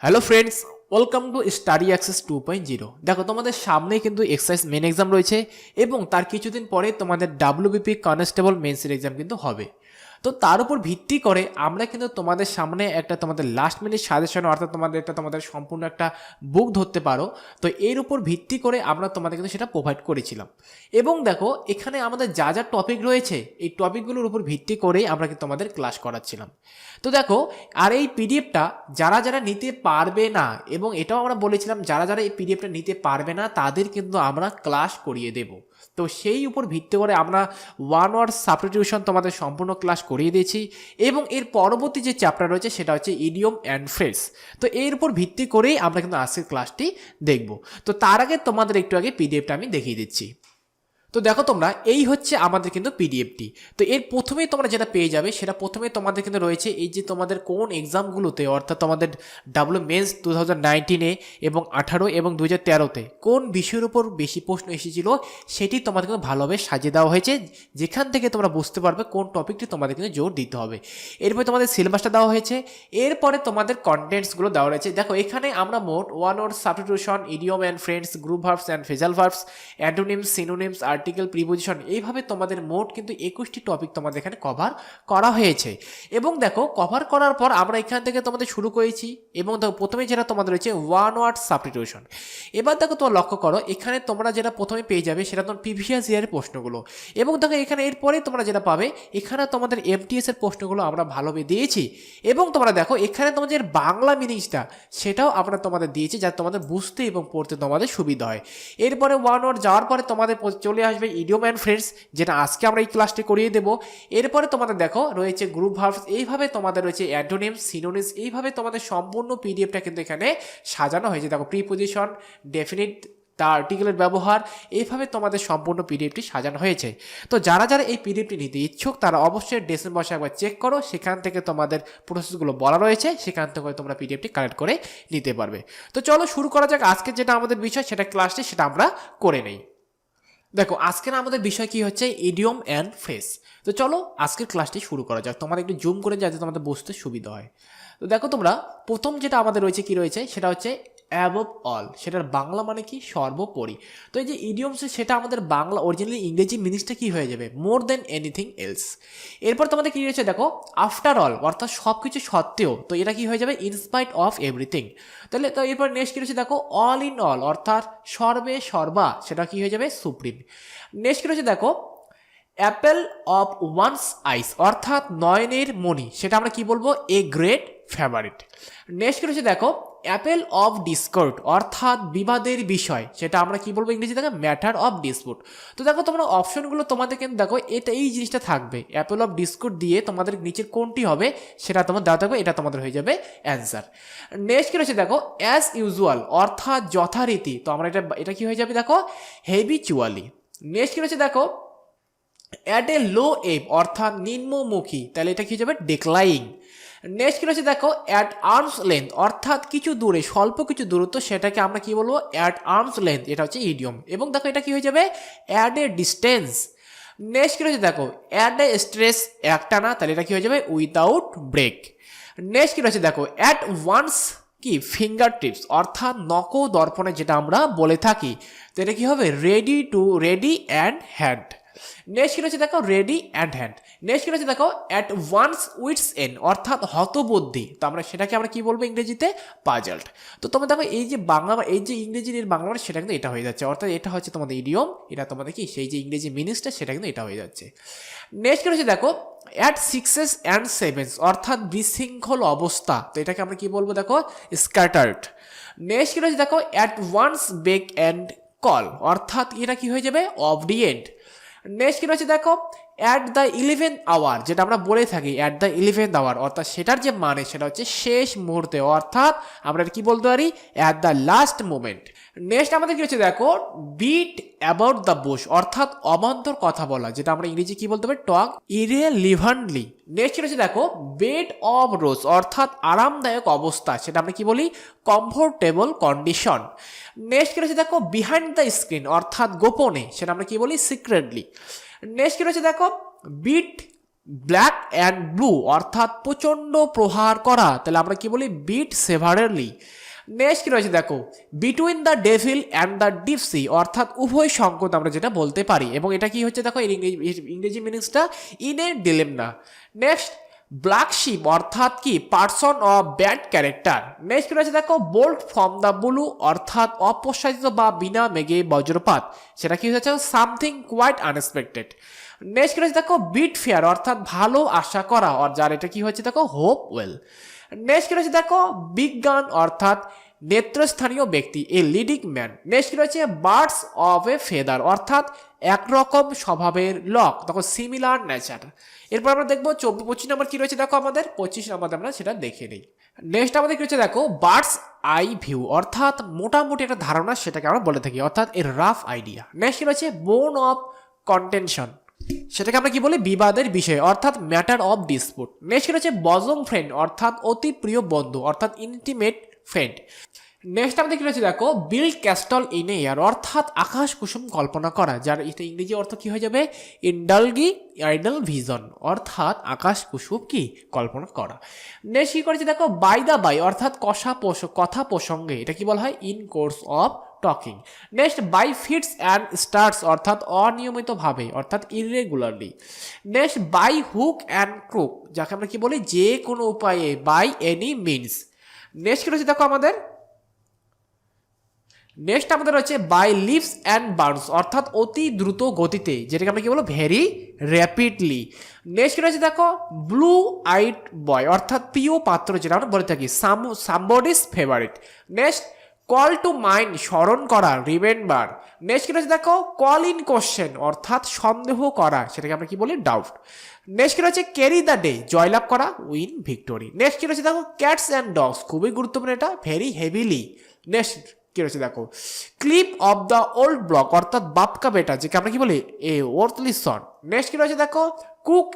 Hello friends, welcome to study access 2.0। দেখো তোমাদের সামনে কিন্তু এক্সারসাইজ মেন এক্সাম রয়েছে এবং তার কিছুদিন পরে তোমাদের ডাব্লিউবিপি কনস্টেবল মেন্সের এক্সাম কিন্তু হবে। তো তার উপর ভিত্তি করে আমরা কিন্তু তোমাদের সামনে একটা তোমাদের লাস্ট মিনিট সাজেশন অর্থাৎ তোমাদের সম্পূর্ণ একটা বুক ধরতে পারো। তো এর উপর ভিত্তি করে আমরা তোমাদের কিন্তু সেটা প্রোভাইড করেছিলাম এবং দেখো এখানে আমাদের যা যা টপিক রয়েছে এই টপিকগুলোর উপর ভিত্তি করেই আমরা কিন্তু তোমাদের ক্লাস করাচ্ছিলাম। তো দেখো আর এই পিডিএফটা যারা যারা নিতে পারবে না, এবং এটাও আমরা বলেছিলাম যারা যারা এই পিডিএফটা নিতে পারবে না তাদের কিন্তু আমরা ক্লাস করিয়ে দেব। তো সেই উপর ভিত্তি করে আমরা ওয়ান ওয়ার্ড সাবস্টিটিউশন তোমাদের সম্পূর্ণ ক্লাস করিয়ে দিয়েছি এবং এর পরবর্তী যে চ্যাপ্টার রয়েছে সেটা হচ্ছে ইডিয়ম অ্যান্ড ফ্রেজ। তো এর উপর ভিত্তি করেই আমরা কিন্তু আজকের ক্লাসটি দেখব। তো তার আগে তোমাদের একটু আগে পিডিএফটা আমি দেখিয়ে দিচ্ছি। তো দেখো তোমরা এই হচ্ছে আমাদের কিন্তু পিডিএফটি। তো এর প্রথমেই তোমরা যেটা পেয়ে যাবে সেটা প্রথমে তোমাদের কিন্তু রয়েছে এই যে তোমাদের কোন এক্সামগুলোতে অর্থাৎ তোমাদের ডাব্লিউ মেন্স 2019-এ এবং 18 এবং 2013-তে কোন বিষয়ের উপর বেশি প্রশ্ন এসেছিল সেটি তোমাদের কিন্তু ভালোভাবে সাজিয়ে দেওয়া হয়েছে, যেখান থেকে তোমরা বুঝতে পারবে কোন টপিকটি তোমাদের কিন্তু জোর দিতে হবে। এরপরে তোমাদের সিলেবাসটা দেওয়া হয়েছে, এরপরে তোমাদের কন্টেন্টসগুলো দেওয়া রয়েছে। দেখো এখানে আমরা মোট one word substitution, idiom and friends, group verbs and phrasal verbs, antonyms, synonyms, article, preposition, এইভাবে তোমাদের মোট কিন্তু 21টি টপিক তোমাদের এখানে কভার করা হয়েছে। এবং দেখো কভার করার পর আমরা এখান থেকে তোমাদের শুরু করেছি এবং দেখো প্রথমে যেটা তোমাদের রয়েছে ওয়ান ওয়ার্ড সাবস্টিটিউশন। এবার দেখো তোমরা লক্ষ্য করো এখানে তোমরা যেটা প্রথমে পেয়ে যাবে সেটা তোমার প্রিভিয়াস ইয়ারের প্রশ্নগুলো এবং দেখো এখানে এরপরে তোমরা যেটা পাবে এখানে তোমাদের এমটিএস এর প্রশ্নগুলো আমরা ভালোভাবে দিয়েছি এবং তোমরা দেখো এখানে তোমাদের বাংলা মিনিংসটা সেটাও আমরা তোমাদের দিয়েছি যাতে তোমাদের বুঝতে এবং পড়তে তোমাদের সুবিধা হয়। এরপরে ওয়ান ওয়ার্ড যাওয়ার পরে তোমাদের চলে আসবে ইডিয়ম অ্যান্ড ফ্রেন্ডস, যেটা আজকে আমরা এই ক্লাসটি করিয়ে দেবো। এরপরে তোমাদের দেখো রয়েছে গ্রুপ ভার্বস, এইভাবে তোমাদের রয়েছে অ্যান্টোনিমস, সিনোনিমস, এইভাবে তোমাদের সম্পূর্ণ পিডিএফটা কিন্তু এখানে সাজানো হয়েছে। দেখো প্রিপোজিশন, ডেফিনিট, তার আর্টিকেলের ব্যবহার, এইভাবে তোমাদের সম্পূর্ণ পিডিএফটি সাজানো হয়েছে। তো যারা যারা এই পিডিএফটি নিতে ইচ্ছুক তারা অবশ্যই ডেসক্রিপশন বক্সে একবার চেক করো, সেখান থেকে তোমাদের প্রসেসগুলো বলা রয়েছে, সেখান থেকে তোমরা পিডিএফটি কালেক্ট করে নিতে পারবে। তো চলো শুরু করা যাক আজকে যেটা আমাদের বিষয় সেটা ক্লাসটি সেটা আমরা করে নেই। দেখো আজকের আমাদের বিষয় কি হচ্ছে ইডিয়ম অ্যান্ড ফ্রেজ। তো চলো আজকের ক্লাসটি শুরু করা যাক, তোমাদের একটু জুম করে যাতে তোমাদের বুঝতে সুবিধা হয়। তো দেখো তোমরা প্রথম যেটা আমাদের রয়েছে কি রয়েছে সেটা হচ্ছে অ্যাবভ অল, সেটার বাংলা মানে কি সর্বোপরি। তো এই যে ইডিয়মস সেটা আমাদের বাংলা অরিজিনালি ইংরেজি মিনিংসটা কি হয়ে যাবে মোর দেন এনিথিং এলস। এরপর তোমাদের কি রয়েছে দেখো আফটার অল অর্থাৎ সব কিছু সত্ত্বেও, তো এটা কি হয়ে যাবে ইনস্পাইট অফ এভরিথিং। তাহলে তো এরপর নেক্সট কি রয়েছে দেখো অল ইন অল অর্থাৎ সর্বে সর্বা, সেটা কি হয়ে যাবে সুপ্রিম। নেক্সট কি রয়েছে দেখো অ্যাপেল অফ ওয়ান্স আইস অর্থাৎ নয়নের মণি, সেটা আমরা কি বলবো এ গ্রেট ফেভারিট। নেক্সট কি রয়েছে দেখো অ্যাপেল অফ ডিসকর্ড অর্থাৎ বিবাদের বিষয়, সেটা আমরা কি বলবো ইংরেজি দেখো ম্যাটার অফ ডিসপুট। তো দেখো তোমরা অপশনগুলো তোমাদের কিন্তু দেখো এটা এই জিনিসটা থাকবে অ্যাপেল অফ ডিসকর্ড দিয়ে তোমাদের নিচের কোনটি হবে সেটা তোমার দেওয়া থাকবে, এটা তোমাদের হয়ে যাবে অ্যান্সার। নেক্সট কি রয়েছে দেখো অ্যাজ ইউজুয়াল অর্থাৎ যথারীতি, তো আমরা এটা কি হয়ে যাবে দেখো হেবিচুয়ালি। নেক্সট কি রয়েছে দেখো অ্যাট এ লো এম অর্থাৎ নিম্নমুখী, তাহলে এটা কি হয়ে যাবে ডিক্লাইং। নেক্সট কি রয়েছে দেখো অ্যাট আর্মস লেন্থ অর্থাৎ কিছু দূরে স্বল্প কিছু দূরত্ব, সেটাকে আমরা কি বলবো অ্যাট আর্মস লেন্থ, এটা হচ্ছে ইডিয়ম। এবং দেখো এটা কি হয়ে যাবে অ্যাট এ ডিস্টেন্স। নেক্সট কি রয়েছে দেখো অ্যাট এ স্ট্রেস একটানা, তাহলে এটা কি হয়ে যাবে উইদাউট ব্রেক। নেক্সট কি রয়েছে দেখো অ্যাট ওয়ান্স কি ফিঙ্গার টিপস অর্থাৎ নখ দর্পণে যেটা আমরা বলে থাকি, তো এটা কি হবে রেডি অ্যান্ড হ্যান্ড। নেক্সট কি রয়েছে দেখো রেডি অ্যান্ড হ্যান্ড। নেক্সট কি রয়েছে দেখো অ্যাট ওয়ান্স উইটস এন্ড অর্থাৎ হতবুদ্ধি, তো আমরা সেটাকে আমরা কি বলবো ইংরেজিতে পাজলড। তো তোমরা দেখো এই যে বাংলা এই যে ইংরেজির বাংলা মানে সেটা কিন্তু এটা হয়ে যাচ্ছে, অর্থাৎ এটা হচ্ছে তোমাদের ইডিয়ম, এটা তোমাদের কি সেই যে ইংরেজি মিনিংসটা সেটা কিন্তু এটা হয়ে যাচ্ছে। নেক্সট কি রয়েছে দেখো অ্যাট সিক্সেস অ্যান্ড সেভেন্স অর্থাৎ বিশৃঙ্খল অবস্থা, তো এটাকে আমরা কি বলবো দেখো স্ক্যাটার্ড। নেক্সট কি রয়েছে দেখো at one's beck and call অর্থাৎ এটা কি হয়ে যাবে অবডিয়েন্ট। নেক্সট কি রয়েছে দেখো অ্যাট দ্য 11th আওয়ার, যেটা আমরা বলে থাকি অ্যাট দ্য 11th আওয়ার অর্থাৎ সেটার যে মানে সেটা হচ্ছে শেষ মুহূর্তে, অর্থাৎ আমরা কি বলতে পারি at the last moment. Next আমাদের কি হচ্ছে দেখো বিট অ্যাবাউট দ্য বুশ অর্থাৎ অবান্তর কথা বলা, যেটা আমরা ইংরেজি কি বলতে পারি টক ইরেলিভেন্টলি। নেক্সট কি রয়েছে দেখো বেড অফ রোজ অর্থাৎ আরামদায়ক অবস্থা, সেটা আমরা কি বলি কমফোর্টেবল কন্ডিশন। নেক্সট কি রয়েছে দেখো বিহাইন্ড দ্য স্ক্রিন অর্থাৎ গোপনে, সেটা আমরা কি বলি সিক্রেটলি। নেক্সট কি রয়েছে দেখো বিট ব্ল্যাক অ্যান্ড ব্লু অর্থাৎ প্রচণ্ড প্রহার করা, তাহলে আমরা কি বলি বিট সেভারেলি। নেক্সট কি রয়েছে দেখো, between the devil and the deep sea অর্থাৎ উভয় সংকট আমরা যেটা বলতে পারি, এবং এটা কি হচ্ছে দেখো ইংরেজি মিনিংসটা in a dilemma. Next black sheep অর্থাৎ কি person of bad character. Next রয়েছে দেখো বোল্ট ফ্রম দ্য ব্লু অর্থাৎ অপ্রত্যাশিত বা বিনা মেঘে বজ্রপাত, সেটা কি হচ্ছে সামথিং কোয়াইট আনএক্সপেক্টেড। নেক্সট রয়েছে দেখো বিট ফেয়ার অর্থাৎ ভালো আশা করা, আর যার এটা কি হচ্ছে দেখো হোপ ওয়েল। নেক্সট রয়েছে দেখো বিজ্ঞান অর্থাৎ নেতৃস্থানীয় ব্যক্তি এ লিডিং ম্যান। নেক্সট রয়েছে বার্ডস অফ এ ফেদার অর্থাৎ একরকম স্বভাবের লক, দেখো সিমিলার নেচার। এরপর আমরা দেখবো 25 নম্বর কি রয়েছে দেখো, আমাদের 25 নম্বর আমরা সেটা দেখে নিই। নেক্সট আমাদের কি রয়েছে দেখো বার্ডস আই ভিউ অর্থাৎ মোটামুটি একটা ধারণা, সেটাকে আমরা বলে থাকি অর্থাৎ এর রাফ আইডিয়া। নেক্সট রয়েছে বোন অফ কন্টেনশন, সেটাকে আমরা কি বলি বিবাদের বিষয় অর্থাৎ ম্যাটার অফ ডিসপুট। নেক্সট রয়েছে বজম ফ্রেন্ড অর্থাৎ অতি প্রিয় বন্ধু অর্থাৎ ইন্টিমেট ফ্রেন্ড। নেক্সট আমাদের কি রয়েছে দেখো build castle in a air অর্থাৎ আকাশ কুসুম কল্পনা করা, যার এটা ইংরেজি অর্থ কি হয়ে যাবে ইন্ডালগি আইডল ভিজন অর্থাৎ আকাশ কুসুম কি কল্পনা করা। নেক্সট কি করেছে দেখো বাই দা বাই অর্থাৎ কথা প্রসঙ্গে, এটা কি বলা হয় in course of talking. Next by fits and starts অর্থাৎ অনিয়মিতভাবে অর্থাৎ irregularly. Next by hook and crook, যাকে আমরা কি বলি যে কোনো উপায়ে বাই এনি মিনস। নেক্সট কি রয়েছে দেখো আমাদের রয়েছে বাই লিভস অ্যান্ড বার্নস অর্থাৎ অতি দ্রুত গতিতে, যেটাকে আমরা কি বলবো ভেরি র্যাপিডলি। নেক্সট রয়েছে দেখো ব্লু আইড বয় অর্থাৎ প্রিয় পাত্র, যেটা আমরা বলে থাকি somebody's favourite. Next call to mind স্মরণ করা রিমেম্বার। নেক্সট রয়েছে দেখো কল ইন কোশ্চেন অর্থাৎ সন্দেহ করা, সেটাকে আমরা কি বলি ডাউট। নেক্সট রয়েছে ক্যারি দ্য ডে জয়লাভ করা উইন ভিক্টোরি। নেক্সট রয়েছে দেখো ক্যাটস অ্যান্ড ডগস, খুবই গুরুত্বপূর্ণ এটা ভেরি হেভিলি। নেক্সট কি রয়েছে দেখো clip of the old block অর্থাৎ বাপকা বেটা, যেকে আমরা কি বলি এ ওয়ার্থলি সন। নেক্সট কি রয়েছে দেখো কক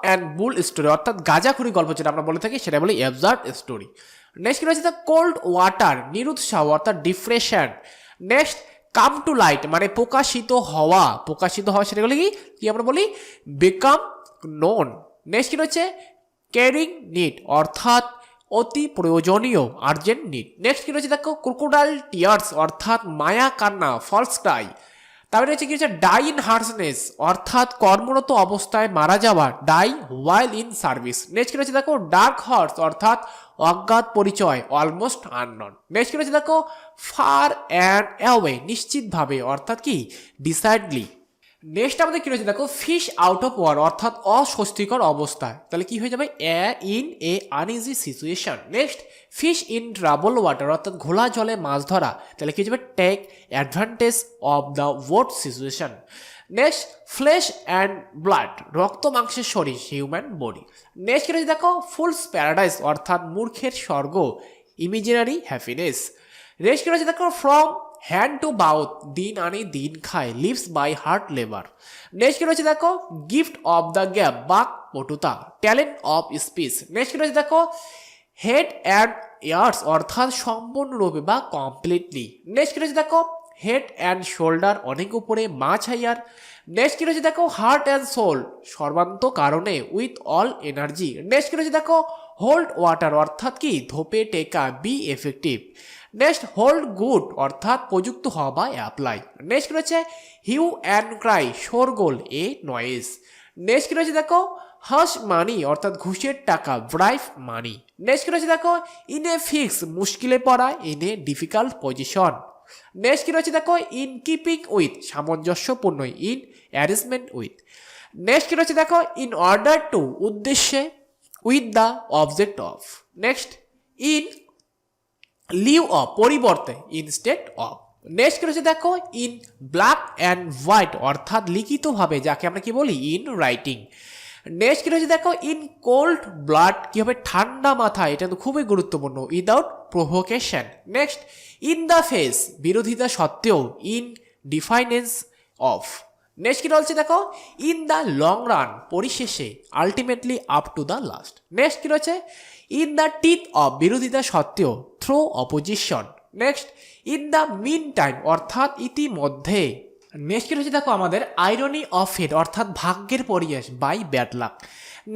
অ্যান্ড বুল স্টোরি অর্থাৎ গাঁজাখুরি গল্প, যেটা আমরা বলে থাকি সেটা বলি অ্যাবসার্ড স্টোরি। নেক্সট কি রয়েছে দ্য কোল্ড ওয়াটার নিরুৎসাহ অর্থাৎ depression. Next come to light মানে প্রকাশিত হওয়া সেটা বলে কি আমরা বলি বিকাম নোন। নেক্সট কি রয়েছে ক্যারিং নিড অর্থাৎ অতি প্রয়োজনীয় আর্জেন্ট নিড। নেক্সট কি রয়েছে দেখো ক্রোকোডাইল টিয়ার্স অর্থাৎ মায়া কান্না ফলস ক্রাই। তারপরে রয়েছে কি হচ্ছে ডাই ইন হার্সনেস অর্থাৎ কর্মরত অবস্থায় মারা যাওয়া die while in service. Next কি রয়েছে দেখো ডার্ক হর্স অর্থাৎ অজ্ঞাত পরিচয় অলমোস্ট আননন। নেক্সট কি রয়েছে দেখো ফার অ্যান্ড অ্যাওয়ে নিশ্চিতভাবে অর্থাৎ কি ডিসাইডলি। নেক্সট আমাদের কি রয়েছে দেখো ফিশ আউট অফ ওয়ার অর্থাৎ অস্বস্তিকর অবস্থায়, তাহলে কি হয়ে যাবে in a uneasy situation. Next fish in trouble water অর্থাৎ ঘোলা জলে মাছ ধরা, তাহলে কি হয়ে যাবে take advantage of the word situation. Next flesh and blood রক্ত মাংসের শরীর হিউম্যান বডি। নেক্সট কি রয়েছে দেখো ফুলস প্যারাডাইস অর্থাৎ মূর্খের স্বর্গ ইমেজিনারি হ্যাপিনেস। নেক্সট কি রয়েছে দেখো ফ্রম হ্যান্ড টু বাউথ দিন আনি দিন খায় lives by hard labour. Next কি রয়েছে দেখো গিফট অফ দ্য গ্যাপ বাক পটুতা ট্যালেন্ট অফ স্পিচ। নেক্সট কি রয়েছে দেখো হেড অ্যান্ড ইয়ার্স অর্থাৎ সম্পূর্ণরূপে বা কমপ্লিটলি। নেক্সট কি রয়েছে দেখো হেড অ্যান্ড শোল্ডার অনেক উপরে মাছ হাইয়ার। নেক্সট কি রয়েছে দেখো হার্ট অ্যান্ড সোল সর্বান্ত কারণে উইথ অল এনার্জি। নেক্সট কি রয়েছে দেখো হোল্ড ওয়াটার অর্থাৎ কি ধোপে টেকা be effective. Next hold good অর্থাৎ প্রযুক্ত হওয়া বা অ্যাপ্লাই। নেক্সট রয়েছে হিউ অ্যান্ড ক্রাই শোরগোল এ নয়েজ। নেক্সট রয়েছে দেখো হাস মানি অর্থাৎ ঘুষের টাকা ব্রাইভ মানি। নেক্সট রয়েছে দেখো ইন এ ফিক্স মুশকিলে পড়া in a difficult position. Next কি রয়েছে দেখো ইন কিপিং উইথ সামঞ্জস্যপূর্ণ ইন অ্যারেঞ্জমেন্ট উইথ। নেক্সট কি রয়েছে দেখো ইন অর্ডার টু উদ্দেশ্যে with the object of. Next in Liu of পরিবর্তে ইনস্টেড অফ। নেক্সট রয়েছে দেখো ইন ব্ল্যাক অ্যান্ড হোয়াইট অর্থাৎ লিখিতভাবে, যাকে আমরা কি বলি ইন রাইটিং। নেক্সট কি রয়েছে দেখো ইন কোল্ড ব্লাড কি হবে ঠান্ডা মাথা, এটা তো খুবই গুরুত্বপূর্ণ without provocation. Next in the face বিরোধিতা সত্ত্বেও ইন ডিফাইনেন্স অফ। নেক্সট কি রয়েছে দেখো ইন দ্য লং রান পরিশেষে ultimately up to the last. Next কি রয়েছে ইন দ্য টিথ অফ বিরোধিতা সত্ত্বেও through opposition. Next in the meantime অর্থাৎ ইতিমধ্যে নেক্সট কি রয়েছে দেখো আমাদের আইরনি অফ ফেট অর্থাৎ ভাগ্যের পরিহাস by bad luck.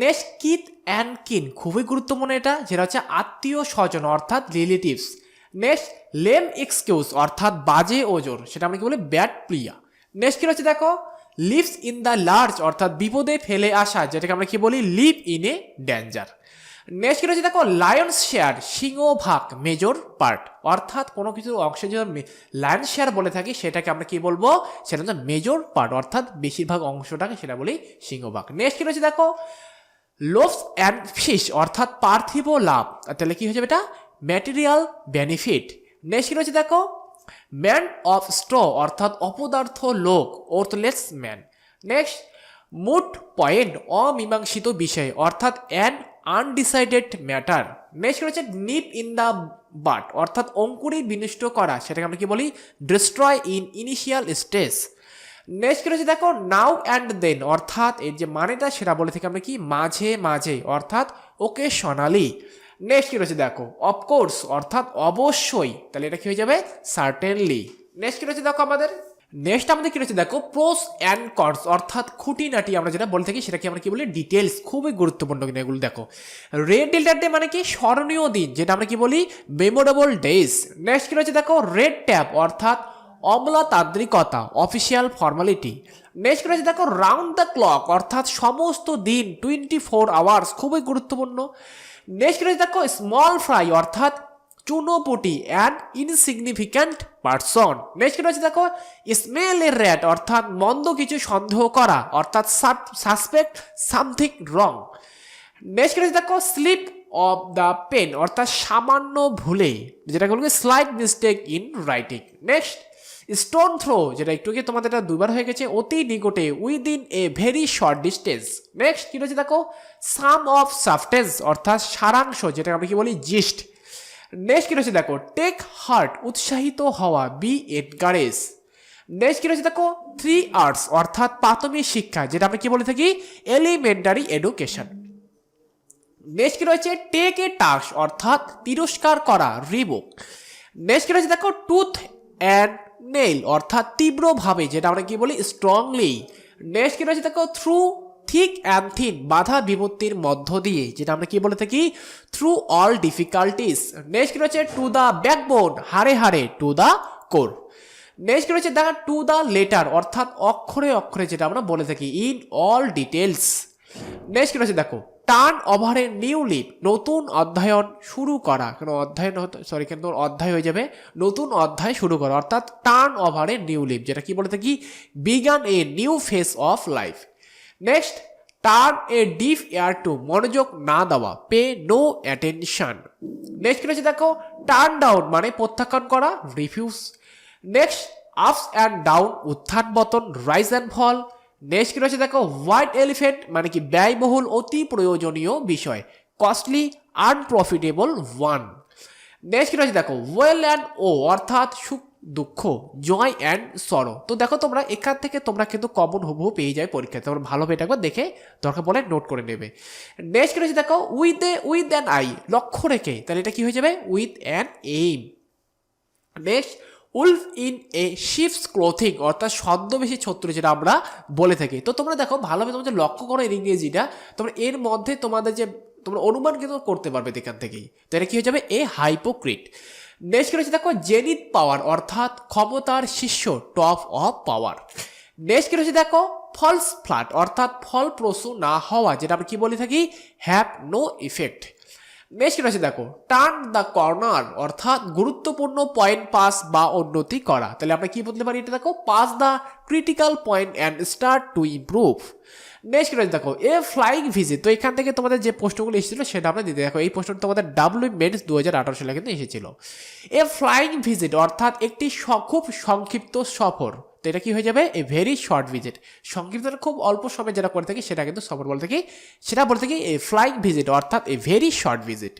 Next kith and kin, খুবই গুরুত্বপূর্ণ এটা, যেটা হচ্ছে আত্মীয় স্বজন অর্থাৎ রিলেটিভস। নেক্সট লেম এক্সকিউজ অর্থাৎ বাজে ওজোর, সেটা আমরা কি বলি ব্যাড প্রিয়া। নেক্সট কি রয়েছে দেখো লিভস ইন দ্য লার্জ অর্থাৎ বিপদে ফেলে আসা, যেটাকে আমরা কি বলি live in a danger. Next কি রয়েছে দেখো লায়ন্স শেয়ার, সিংহভাগ মেজর পার্ট, অর্থাৎ কোনো কিছুর অংশে যদি লায়ন্স শেয়ার বলে থাকি সেটাকে আমরা কি বলবো, সেটা হচ্ছে মেজর পার্ট অর্থাৎ বেশিরভাগ অংশটাকে সেটা বলি সিংহভাগ। নেক্সট কি রয়েছে দেখো লোভস অ্যান্ড ফিশ অর্থাৎ পার্থিব লাভ, তাহলে কি হয়ে যাবে এটা ম্যাটেরিয়াল বেনিফিট। নেক্সট কি রয়েছে দেখো ম্যান অফ স্ট্র অর্থাৎ অপদার্থ লোক, অর্থলেস ম্যান। নেক্সট মুড পয়েন্ট, অমীমাংসিত বিষয় অর্থাৎ অ্যান আনডিসাইডেড ম্যাটার। নেক্সট রয়েছে নিপ ইন দ্য বাট অর্থাৎ অঙ্কুরে বিনষ্ট করা, সেটাকে আমরা কি বলি destroy in initial stage. Next রয়েছে দেখো নাও অ্যান্ড দেন অর্থাৎ এর যে মানেটা সেটা বলে থেকে আমরা কি মাঝে মাঝে অর্থাৎ ওকেশনালি। নেক্সট কি রয়েছে দেখো অফকোর্স অর্থাৎ অবশ্যই, তাহলে এটা কি হয়ে যাবে সার্টেনলি। নেক্সট কি রয়েছে দেখো আমাদের কি রয়েছে দেখো প্রোস অ্যান্ড কনস অর্থাৎ খুঁটিনাটি আমরা যেটা বলে থাকি সেটাকে আমরা কি বলি ডিটেলস, খুবই গুরুত্বপূর্ণ কিন্তু এগুলো দেখো। রেড ডেল্টার ডে মানে কি স্মরণীয় দিন, যেটা আমরা কি বলি মেমোরেবল ডেজ। নেক্সট কি রয়েছে দেখো রেড ট্যাপ অর্থাৎ অমলাতান্ত্রিকতা, অফিসিয়াল ফর্মালিটি। নেক্সট রয়েছে দেখো রাউন্ড দ্য ক্লক অর্থাৎ সমস্ত দিন 24 আওয়ার্স, খুবই গুরুত্বপূর্ণ। নেক্সট রয়েছে দেখো স্মল ফ্রাই অর্থাৎ চুনোপুটি অ্যান্ড ইনসিগনিফিক্যান্ট পারসন। নেক্সট রয়েছে দেখো স্মেল এ র্যাট অর্থাৎ মন্দ কিছু সন্দেহ করা অর্থাৎ সাসপেক্ট সামথিং রং। নেক্সট রয়েছে দেখো স্লিপ অফ দ্য পেন অর্থাৎ সামান্য ভুলে, যেটা বলবে slight mistake in writing. Next stone throw, যেটা একটু কি তোমাদের এটা দুবার হয়ে গেছে, অতি নিকটে within a very short distance. Next কি রয়েছে দেখো সাম অফ সাবস্টেন্স অর্থাৎ সারাংশ, যেটা আমরা কি বলি জিস্ট। নেক্সট কি রয়েছে দেখো টেক হার্ট উৎসাহিত হওয়া, বি এনকারেজ। নেক্সট কি রয়েছে দেখো 3 আর্টস অর্থাৎ প্রাথমিক শিক্ষা, যেটা আমরা কি বলে থাকি এলিমেন্টারি এডুকেশন। নেক্সট কি রয়েছে টেক এ টাস্ক অর্থাৎ তিরস্কার করা, রিবুক। নেক্সট কি রয়েছে দেখো টুথ অ্যান্ড নেইল অর্থাৎ তীব্রভাবে, যেটা আমরা কি বলি স্ট্রংলি। নেক্সট কি রয়েছে দেখো থ্রু থিক অ্যান্ড থিন বাধা বিপত্তির মধ্য দিয়ে, যেটা আমরা কি বলে থাকি থ্রু অল ডিফিকাল্টিস। নেক্সট কি রয়েছে টু দ্য ব্যাকবোন, হাড়ে হাড়ে, টু দ্য কোর। নেক্সট কি রয়েছে দেখা টু দ্য লেটার অর্থাৎ অক্ষরে অক্ষরে, যেটা আমরা বলে থাকি ইন অল ডিটেলস। নেক্সট কি রয়েছে দেখো টার্ন ওভারে নিউ লিভ নতুন অধ্যয়ন শুরু করা, কেন অধ্যয়ন সরি কিন্তু অধ্যায় হয়ে যাবে নতুন অধ্যায় শুরু করা অর্থাৎ টার্ন ওভারে নিউ লিভ, যেটা কি বলে থাকি begin a new phase of life. Next turn a deaf ear to মনোযোগ না দেওয়া, পে নো অ্যাটেনশন। নেক্সট কি রয়েছে দেখো টার্ন ডাউন মানে প্রত্যাখ্যান করা, refuse. Next ups and down উত্থান পতন, রাইজ অ্যান্ড ফল। নেক্সট কি রয়েছে দেখো হোয়াইট এলিফেন্ট মানে কি ব্যয়বহুল অতি প্রয়োজনীয় বিষয়, কস্টলি আনপ্রফিটেবল ওয়ান। নেক্সট কি রয়েছে দেখো ওয়েল অ্যান্ড ও অর্থাৎ সুখ দুঃখ, জয় অ্যান্ড সরো। তো দেখো তোমরা এখান থেকে তোমরা কিন্তু কমন হুবহু পেয়ে যায় পরীক্ষায়, তোমরা ভালোভাবে এটা একবার দেখে দরকার পড়লে নোট করে নেবে। নেক্সট কি রয়েছে দেখো উইথ অ্যান আই লক্ষ্য রেখে, তাহলে এটা কি হয়ে যাবে with an aim. Next Wolf in a ships clothing অর্থাৎ ছদ্মবেশী ছত্র, যেটা আমরা বলে থাকি। তো তোমরা দেখো ভালোভাবে তোমাদের লক্ষ্য করো এর ইংরেজিটা, তোমরা এর মধ্যে তোমাদের যে তোমরা অনুমান কিন্তু করতে পারবে এখান থেকেই। তো এটা কি হয়ে যাবে এ হাইপোক্রিট। নেক্সট রয়েছে দেখো জেনিথ পাওয়ার অর্থাৎ ক্ষমতার শীর্ষ, টপ অফ পাওয়ার। নেক্সট কি রয়েছে দেখো ফলস ফ্ল্যাট অর্থাৎ ফলপ্রসূ না হওয়া, যেটা আমরা কি বলে থাকি হ্যাভ নো ইফেক্ট। নেক্সট কি রয়েছে দেখো টার্ন দ্য কর্নার অর্থাৎ গুরুত্বপূর্ণ পয়েন্ট পাস বা উন্নতি করা, তাহলে আমরা কি বলতে পারি এটা দেখো pass the critical point and start to improve. Next কি রয়েছে দেখো এ ফ্লাইং ভিজিট, তো এখান থেকে তোমাদের যে প্রশ্নগুলো এসেছিল সেটা আমরা দিতে দেখো এই প্রশ্নটা তোমাদের ডাব্লিউ মেন্স 2018 সালে কিন্তু এসেছিল। এ ফ্লাইং ভিজিট অর্থাৎ একটি খুব সংক্ষিপ্ত সফর, তো এটা কি হয়ে যাবে এ ভেরি শর্ট ভিজিট, সংক্ষিপ্ত খুব অল্প সময় যেটা করে থাকি সেটা কিন্তু সফর বলে থাকি, সেটা বলে থাকি এ ফ্লাইং ভিজিট অর্থাৎ a very short visit.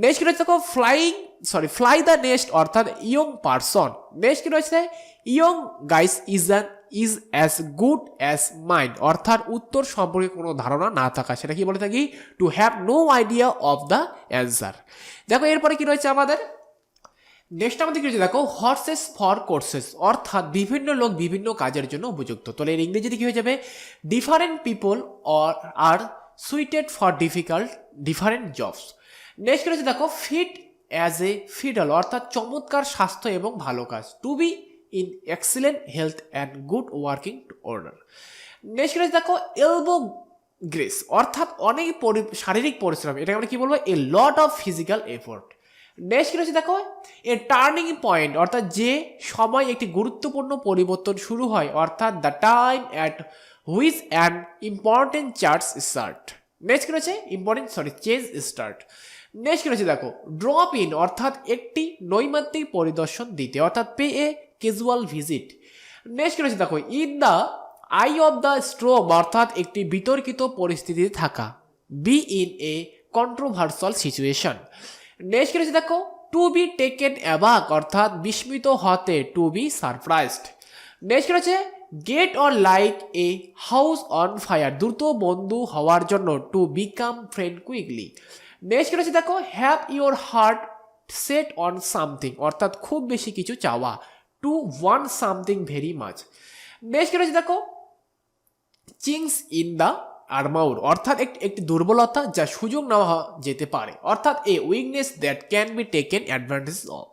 Next কি রয়েছে দেখো ফ্লাই দ্য নেস্ট অর্থাৎ ইয়ং পারসন। নেক্সট কি রয়েছে young guys is as good as mind অর্থাৎ উত্তর সম্পর্কে কোনো ধারণা না থাকা, সেটা কি বলে থাকি to have no idea of the answer. দেখো এরপরে কি রয়েছে আমাদের নেক্সট আমাদের কি রয়েছে দেখো হর্সেস ফর কোর্সেস, অর্থাৎ বিভিন্ন লোক বিভিন্ন কাজের জন্য উপযুক্ত। তাহলে এর ইংরেজিতে কি হয়ে যাবে, different people are suited for different jobs. Next কি রয়েছে দেখো ফিট অ্যাজ এ ফিডল, অর্থাৎ চমৎকার স্বাস্থ্য এবং ভালো কাজ, to be in excellent health and good working order. Next কি রয়েছে দেখো এলবো গ্রেস, অর্থাৎ অনেক শারীরিক পরিশ্রম, এটাকে আমরা কি বলবো, a lot of physical effort. Next কি রয়েছে দেখো এ টার্নিং পয়েন্ট, অর্থাৎ যে সময় একটি গুরুত্বপূর্ণ পরিবর্তন শুরু হয়, অর্থাৎ the time at which an important next কি রয়েছে চেঞ্জ স্টার্ট। নেক্সট কি রয়েছে দেখো ড্রপ ইন, অর্থাৎ একটি নৈমিত্তিক পরিদর্শন দিতে, অর্থাৎ পে এ ক্যাজুয়াল ভিজিট। নেক্সট কি রয়েছে দেখো in the I of the storm, অর্থাৎ একটি বিতর্কিত পরিস্থিতিতে থাকা, be in a controversial situation. Next কি রয়েছে দেখো টু বি টেকেন অ্যাবাক, অর্থাৎ বিস্মিত হতে, টু বি সারপ্রাইজড। নেক্সট কি রয়েছে get or like a house on fire, দ্রুত বন্ধু হওয়ার জন্য, to become friend quickly. Next কি রয়েছে দেখো have your heart set on something, অর্থাৎ খুব বেশি কিছু চাওয়া, to want something very much. Next কি রয়েছে দেখো চিংস ইন দ্য আর্মাউর, অর্থাৎ একটি দুর্বলতা যা সুযোগ নেওয়া যেতে পারে, অর্থাৎ a weakness that can be taken advantage of.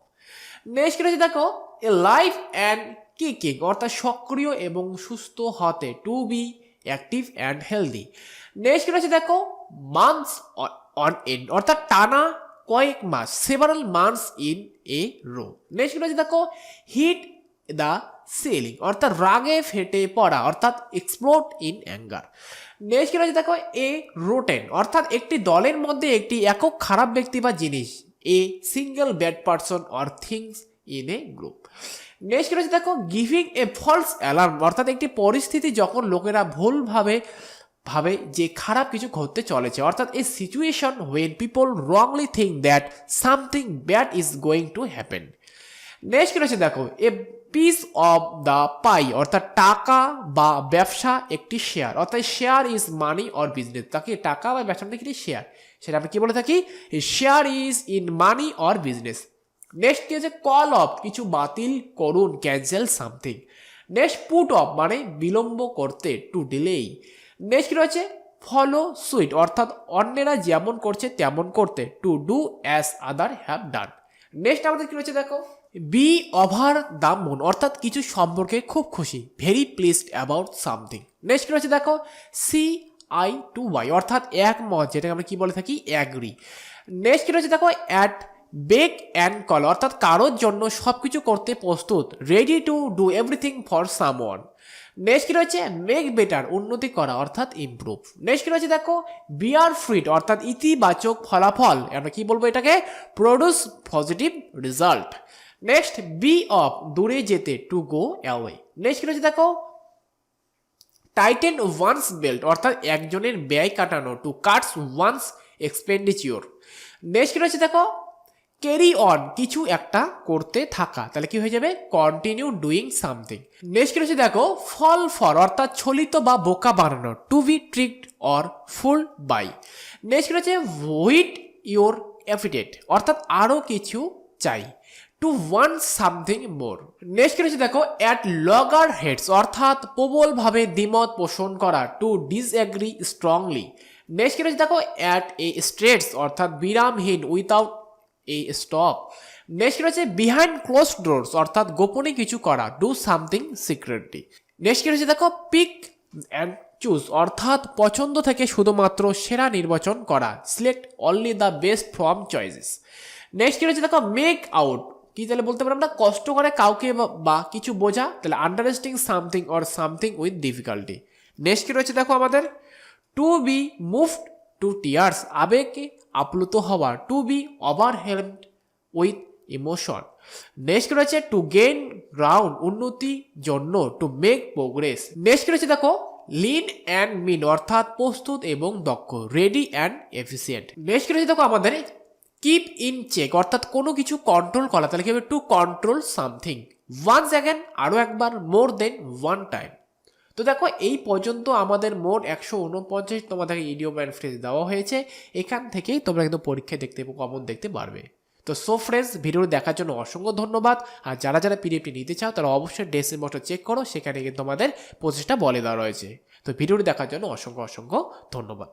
Next কি রয়েছে দেখো এ লাইফ অ্যান্ড কিকিং, অর্থাৎ সক্রিয় এবং সুস্থ হতে, to be active and healthy. Next কি রয়েছে দেখো মান্থস অন এন্ড, অর্থাৎ টানা কয়েক মাস, several months in a row. Next কি রয়েছে দেখো হিট দ্য সেলিং, অর্থাৎ রাগে ফেটে পড়া, অর্থাৎ এক্সপ্লোড ইন অ্যাঙ্গার। নেক্সট কি রয়েছে দেখো এ রোটেন, অর্থাৎ একটি দলের মধ্যে একটি একক খারাপ ব্যক্তি বা জিনিস, a single bad person or things in a group. Next কি রয়েছে দেখো গিভিং এ ফলস অ্যালার্ম, অর্থাৎ একটি পরিস্থিতি যখন লোকেরা ভুলভাবে ভাবে যে খারাপ কিছু ঘটতে চলেছে, অর্থাৎ a situation when people wrongly think that something bad is going to happen. Next কি রয়েছে দেখো এ পিস অফ দ্য পাই, অর্থাৎ টাকা বা ব্যবসা একটি শেয়ার, অর্থাৎ share is money or business, তাকে টাকা বা ব্যবসা একটি শেয়ার, সেটা আমরা কি বলে থাকি, share is in money or business. Next কি হচ্ছে কল অফ, কিছু বাতিল করুন, cancel something. Next put off মানে বিলম্ব করতে, টু ডিলেই। নেক্সট কি রয়েছে ফলো সুইট, অর্থাৎ অন্যেরা যেমন করছে তেমন করতে, to do as other have done. Next আমাদের কি রয়েছে দেখো বি ওভার দ্য মুন, অর্থাৎ কিছু সম্পর্কে খুব খুশি, very pleased about something. Next কি রয়েছে দেখো সি আই টু ওয়াই, অর্থাৎ একমত, যেটাকে আমরা কি বলে থাকি অ্যাগ্রি। নেক্সট কি রয়েছে দেখো অ্যাট বেক অ্যান্ড কল, অর্থাৎ কারোর জন্য সবকিছু করতে প্রস্তুত, ready to do everything for someone. Next কি রয়েছে মেক বেটার, উন্নতি করা, অর্থাৎ ইমপ্রুভ। নেক্সট কি রয়েছে দেখো বিয়ার ফ্রুট, অর্থাৎ ইতিবাচক ফলাফল, আমরা কি বলবো এটাকে produce positive result. Next be off, দূরে যেতে, টু গো অ্যাওয়ে। নেক্সট কি রয়েছে দেখো টাইটেন ওয়ান্স বেল্ট, অর্থাৎ একজনের ব্যয় কাটানো, to cuts one's expenditure. Next কি রয়েছে দেখো ক্যারি অন, কিছু একটা করতে থাকা, তাহলে কি হয়ে যাবে কন্টিনিউ ডুইং সামথিং। নেক্সট কি রয়েছে দেখো ফল ফর, অর্থাৎ ছলিত বা বোকা বানানো, to be tricked or fool by. Next কি রয়েছে হুইট ইউর অ্যাপিটাইট, অর্থাৎ আরও কিছু চাই, to want something more. Next কি রয়েছে দেখো অ্যাট লগার হেডস, অর্থাৎ প্রবলভাবে দ্বিমত পোষণ করা, টু ডিসএগ্রি স্ট্রংলি। নেক্সট কি রয়েছে দেখো অ্যাট এ স্ট্রেটস, অর্থাৎ বিরামহীন, উইথাউট এ স্টপ। নেক্সট রয়েছে বিহাইন্ড ক্লোজ ডোরস, অর্থাৎ গোপনে কিছু করা, ডু সামথিং সিক্রেটলি। নেক্সট কি রয়েছে দেখো পিক অ্যান্ড চুজ, অর্থাৎ পছন্দ থেকে শুধুমাত্র সেরা নির্বাচন করা, select only the best from choices. Next কি রয়েছে দেখো মেক আউট, কি তাহলে বলতে পারি আমরা কষ্ট করে কাউকে বা কিছু বোঝা, তাহলে understanding something or something with difficulty. Next কি রয়েছে দেখো আমাদের to be moved to tears, আবেগে আপ্লুত হওয়া, to be overwhelmed with emotion. Next রয়েছে টু গেইন গ্রাউন্ড, উন্নতির জন্য, টু মেক প্রোগ্রেস। নেক্সট রয়েছে দেখো লিন অ্যান্ড মিন, অর্থাৎ প্রস্তুত এবং দক্ষ, রেডি অ্যান্ড এফিসিয়েন্ট। নেক্সট রয়েছে দেখো আমাদের কিপ ইন চেক, অর্থাৎ কোনো কিছু কন্ট্রোল করা, তাহলে কি হবে to control something, once again, আরও একবার, মোর দেন ওয়ান টাইম। তো দেখো এই পর্যন্ত আমাদের মোট 149 তোমাদের ইডিওম অ্যান্ড ফ্রেজ দেওয়া হয়েছে, এখান থেকেই তোমরা কিন্তু পরীক্ষায় দেখতে কমন দেখতে পারবে। তো সো ফ্রেন্ডস, ভিডিও দেখার জন্য অসংখ্য ধন্যবাদ। আর যারা যারা পিডিএফটি নিতে চাও তারা অবশ্যই ডেসক্রিপশন চেক করো, সেখানে কিন্তু আমাদের প্রসেসটা বলে দেওয়া রয়েছে। তো ভিডিওটি দেখার জন্য অসংখ্য ধন্যবাদ।